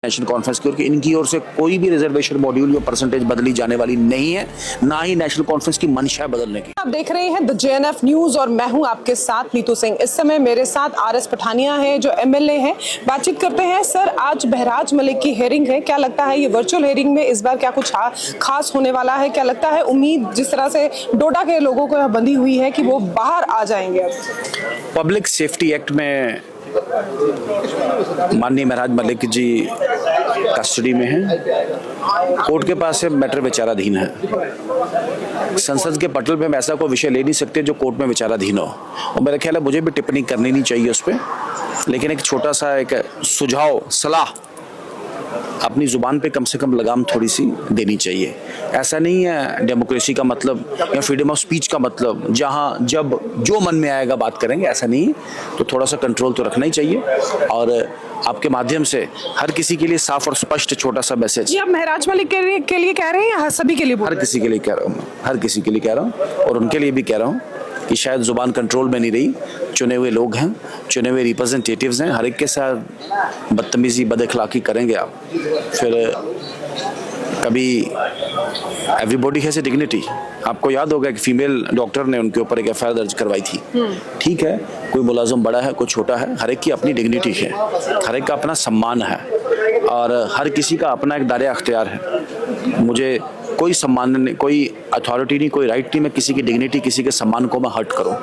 National conference की ओर कि इनकी ओर से कोई भी रिजर्वेशन मॉड्यूल या परसेंटेज बदली जाने वाली नहीं है, ना ही नेशनल कॉन्फ्रेंस की मंशा है बदलने की। आप देख रहे हैं द जेएनएफ न्यूज और मैं हूं आपके साथ नीतू सिंह। इस समय मेरे साथ आरएस पठानिया है जो एमएलए हैं। बातचीत करते हैं। सर, आज बहराज मलिक की हेयरिंग है, क्या लगता है ये वर्चुअल हेयरिंग में इस बार क्या कुछ खास होने वाला है? क्या लगता है उम्मीद जिस तरह से डोडा के लोगों को बंधी हुई है कि वो बाहर आ जाएंगे? पब्लिक सेफ्टी एक्ट में माननीय महराज मलिक जी कस्टडी में हैं, कोर्ट के पास से मैटर विचाराधीन है। संसद के पटल पे हम ऐसा कोई विषय ले नहीं सकते जो कोर्ट में विचाराधीन हो, और मेरा ख्याल है मुझे भी टिप्पणी करनी नहीं चाहिए उस पर, लेकिन एक छोटा सा एक सुझाव सलाह अपनी जुबान पे कम से कम लगाम थोड़ी सी देनी चाहिए। ऐसा नहीं है डेमोक्रेसी का मतलब या फ्रीडम ऑफ स्पीच का मतलब जहां जब जो मन में आएगा बात करेंगे, ऐसा नहीं है। तो थोड़ा सा कंट्रोल तो रखना ही चाहिए, और आपके माध्यम से हर किसी के लिए साफ और स्पष्ट छोटा सा मैसेज। ये आप महराज मलिक के लिए कह रहे हैं या सभी के लिए? हर किसी के लिए कह रहा हूँ, हर किसी के लिए कह रहा हूँ, और उनके लिए भी कह रहा हूँ कि शायद जुबान कंट्रोल में नहीं रही। चुने हुए लोग हैं, चुने हुए रिप्रेजेंटेटिव्स हैं, हर एक के साथ बदतमीजी बदअखलाकी करेंगे आप, फिर कभी एवरीबॉडी हैज ए डिग्निटी। आपको याद होगा कि फीमेल डॉक्टर ने उनके ऊपर एक एफआईआर दर्ज करवाई थी। ठीक है, कोई मुलाजिम बड़ा है, कोई छोटा है, हर एक की अपनी डिग्निटी है, हर एक का अपना सम्मान है, और हर किसी का अपना एक दायरा अख्तियार है। मुझे कोई सम्मान नहीं, कोई अथॉरिटी नहीं, कोई राइट नहीं मैं किसी की डिग्निटी, किसी के सम्मान को मैं हर्ट करूं।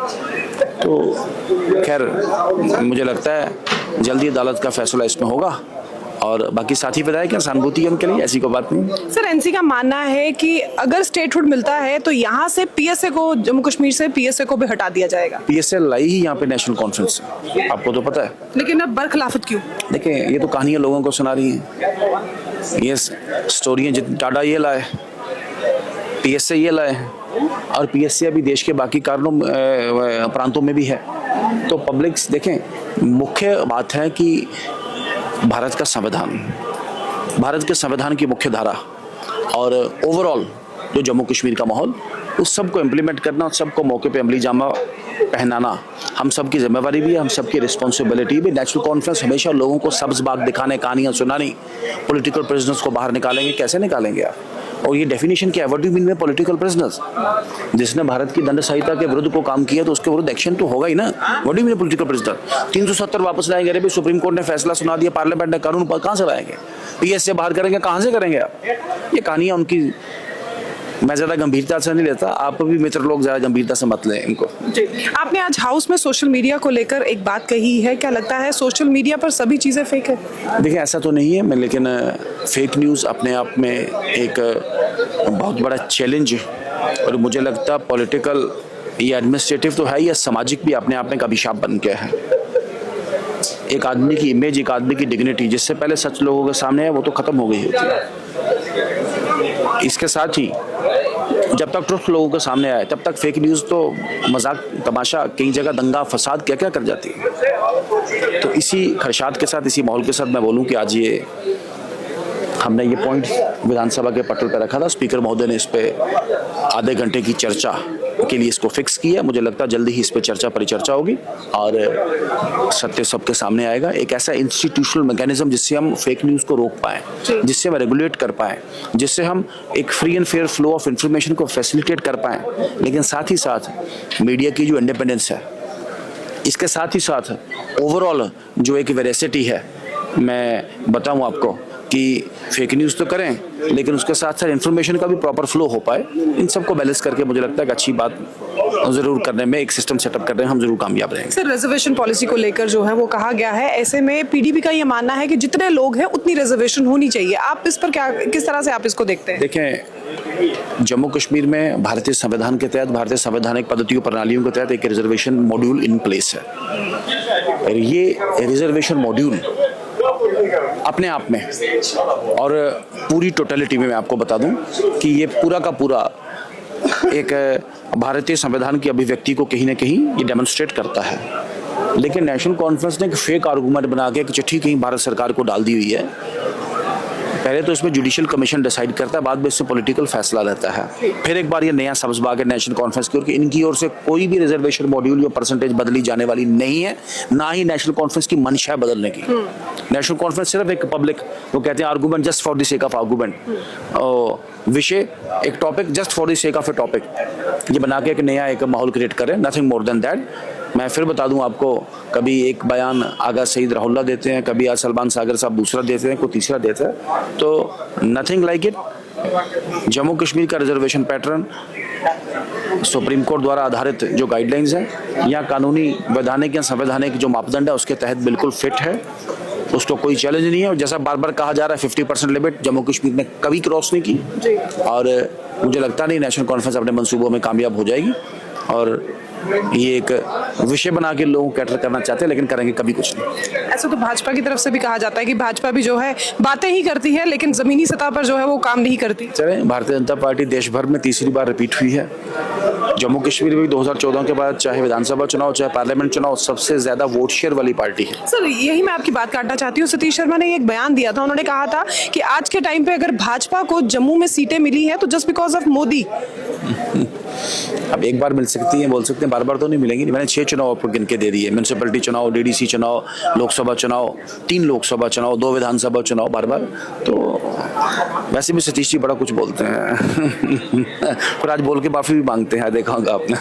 तो खैर मुझे लगता है जल्दी अदालत का फैसला इसमें होगा, और बाकी साथी बताया क्या सहानुभूति है उनके लिए, ऐसी कोई बात नहीं। सर, एनसी का मानना है कि अगर स्टेटहुड मिलता है तो यहाँ से पीएसए को, जम्मू कश्मीर से पीएसए को भी हटा दिया जाएगा। पीएसए लाई ही यहाँ पे नेशनल कॉन्फ्रेंस, आपको तो पता है। लेकिन अब बरखिलाफत क्यों? देखिए, ये तो कहानियां लोगों को सुना रही हैं, ये स्टोरियां जितनी टाटा ये लाए, पीएसए ये लाए, और पीएसए अभी देश के बाकी कारणों प्रांतों में भी है। तो पब्लिक देखें, मुख्य बात है कि भारत का संविधान, भारत के संविधान की मुख्य धारा और ओवरऑल जो जम्मू कश्मीर का माहौल, उस सब को इम्प्लीमेंट करना, सबको मौके पे अमली जामा पहनाना हम सब की जिम्मेवारी भी है, हम सब की रिस्पॉन्सिबिलिटी भी। नेशनल कॉन्फ्रेंस हमेशा लोगों को सब्ज बाग दिखाने, कहानियां सुनानी, पॉलिटिकल प्रिजनर्स को बाहर निकालेंगे, कैसे निकालेंगे आप? और ये डेफिनेशन क्या है, what do you mean by political prisoners? जिसने भारत की दंड संहिता के विरुद्ध को काम किया तो उसके विरुद्ध एक्शन तो होगा ही ना। What do you mean political prisoner? 370 वापस लाएंगे? अरे सुप्रीम कोर्ट ने फैसला सुना दिया, पार्लियामेंट ने कानून कहां से लाएंगे? पीएसए बाहर करेंगे, कहां से करेंगे आप? ये कहानियां उनकी मैं ज्यादा गंभीरता से नहीं लेता, आप भी मित्र लोग ज्यादा गंभीरता से मत लें इनको। जी, आपने आज हाउस में सोशल मीडिया को लेकर एक बात कही है, क्या लगता है सोशल मीडिया पर सभी चीजें फेक है? देखिए, ऐसा तो नहीं है मैं, लेकिन फेक न्यूज अपने आप में एक बहुत बड़ा चैलेंज है, और मुझे लगता पॉलिटिकल या एडमिनिस्ट्रेटिव तो है, या सामाजिक भी अपने आप में एक अभिशाप बन गया है। एक आदमी की इमेज, एक आदमी की डिग्निटी जिससे पहले सच लोगों के सामने है, वो तो खत्म हो गई होती है। इसके साथ ही जब तक ट्रुथ लोगों के सामने आए तब तक फेक न्यूज तो मजाक तमाशा, कई जगह दंगा फसाद क्या क्या कर जाती है। तो इसी खदशात के साथ, इसी माहौल के साथ मैं बोलूं कि आज ये हमने ये पॉइंट विधानसभा के पटल पर रखा था, स्पीकर महोदय ने इस पे आधे घंटे की चर्चा के लिए इसको फिक्स किया। मुझे लगता है जल्दी ही इस पे चर्चा परिचर्चा होगी और सत्य सबके सामने आएगा। एक ऐसा इंस्टीट्यूशनल मैकेनिज्म जिससे हम फेक न्यूज को रोक पाए, जिससे हम रेगुलेट कर पाए, जिससे हम एक free and fair flow of information को फैसिलिटेट कर पाए, लेकिन साथ ही साथ मीडिया की जो इंडिपेंडेंस है, इसके साथ ही साथ ओवरऑल जो एक वेरासिटी है, मैं बताऊं आपको कि फेक न्यूज़ तो करें, लेकिन उसके साथ साथ इन्फॉर्मेशन का भी प्रॉपर फ्लो हो पाए। इन सबको बैलेंस करके मुझे लगता है कि अच्छी बात जरूर करने में, एक सिस्टम सेटअप करने में हम जरूर कामयाब रहेंगे। सर, रिजर्वेशन पॉलिसी को लेकर जो है वो कहा गया है, ऐसे में पीडीपी का ये मानना है कि जितने लोग हैं उतनी रिजर्वेशन होनी चाहिए। आप इस पर क्या, किस तरह से आप इसको देखते हैं? देखें, जम्मू कश्मीर में भारतीय संविधान के तहत, भारतीय संवैधानिक पद्धतियों प्रणालियों के तहत एक रिजर्वेशन मॉड्यूल इन प्लेस है। ये रिजर्वेशन मॉड्यूल अपने आप में और पूरी टोटलिटी में मैं आपको बता दूं कि ये पूरा का पूरा एक भारतीय संविधान की अभिव्यक्ति को कहीं ना कहीं ये डेमोन्स्ट्रेट करता है। लेकिन नेशनल कॉन्फ्रेंस ने एक फेक आर्गूमेंट बना के एक चिट्ठी कहीं भारत सरकार को डाल दी हुई है पहले तो इसमें जुडिशियल कमीशन डिसाइड करता है, बाद में इससे पॉलिटिकल फैसला लेता है। फिर एक बार ये नया सब्ज बाग है नेशनल कॉन्फ्रेंस की ओर कि इनकी ओर से कोई भी रिजर्वेशन मॉड्यूल या परसेंटेज बदली जाने वाली नहीं है, ना ही नेशनल कॉन्फ्रेंस की मंशा है बदलने की। नेशनल कॉन्फ्रेंस सिर्फ एक पब्लिक, वो कहते हैं argument just for the sake of argument, विषय एक topic just for the sake of A topic, ये बना के एक नया एक माहौल क्रिएट करे, नथिंग मोर देन दैट। मैं फिर बता दूं आपको, कभी एक बयान आगा सईद राहुल्ला देते हैं, कभी आज सलमान सागर साहब दूसरा देते हैं, कोई तीसरा देता है, तो nothing like it. Jammu Kashmir का रिजर्वेशन पैटर्न सुप्रीम कोर्ट द्वारा आधारित जो गाइडलाइंस है या कानूनी, वैधानिक या संवैधानिक जो मापदंड है उसके तहत बिल्कुल फिट है, उसको कोई चैलेंज नहीं है। और जैसा बार बार कहा जा रहा है 50% लिमिट जम्मू कश्मीर ने कभी क्रॉस नहीं की, और मुझे लगता नहीं नेशनल कॉन्फ्रेंस अपने मंसूबों में कामयाब हो जाएगी। और ये एक विषय बना के लोगों को कैटर करना चाहते हैं, लेकिन करेंगे कभी कुछ नहीं। ऐसा तो भाजपा की तरफ से भी कहा जाता है कि भाजपा भी जो है बातें ही करती है, लेकिन जमीनी सतह पर जो है वो काम नहीं करती। चले, भारतीय जनता पार्टी देश भर में तीसरी बार रिपीट हुई है। जम्मू कश्मीर में 2014 के बाद चाहे विधानसभा चुनाव चाहे पार्लियामेंट चुनाव, सबसे ज्यादा वोट शेयर वाली पार्टी है। सर यही मैं आपकी बात काटना चाहती हूँ। सतीश शर्मा ने एक बयान दिया था, उन्होंने कहा था कि आज के टाइम पे अगर भाजपा को जम्मू में सीटें मिली हैं तो जस्ट बिकॉज ऑफ मोदी। अब एक बार मिल सकती है, बोल सकते हैं, बार बार तो नहीं मिलेंगी। मैंने 6 चुनाव आपको गिन के दे दिए, म्यूनसिपैलिटी चुनाव, डीडीसी चुनाव, लोकसभा चुनाव, 3 लोकसभा चुनाव, 2 विधानसभा चुनाव, बार बार। तो वैसे भी सतीश जी बड़ा कुछ बोलते हैं पर आज बोल के माफी भी मांगते हैं, देखा होगा आपने।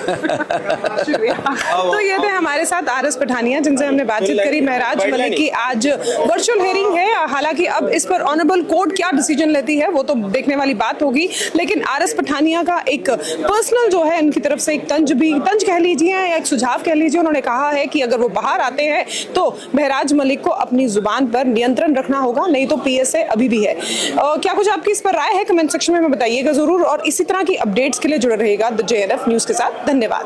तो ये थे हमारे साथ आरएस पठानिया, जिनसे हमने बातचीत करी। महराज मलिक की आज वर्चुअल हियरिंग है, हालांकि अब इस पर ऑनरेबल कोर्ट क्या डिसीजन लेती है वो तो देखने वाली बात होगी, लेकिन आरएस पठानिया का एक पर्सनल जो है उनकी तरफ से एक तंज कह लीजिए या एक सुझाव कह लीजिए, उन्होंने कहा है कि अगर वो बाहर आते हैं तो महराज मलिक को अपनी जुबान पर नियंत्रण रखना होगा, नहीं तो पीएसए अभी भी है। क्या कुछ आपकी इस पर राय है कमेंट सेक्शन में बताइएगा जरूर, और इसी तरह की अपडेट्स के लिए जुड़े रहिएगा द JNF न्यूज के साथ। धन्यवाद।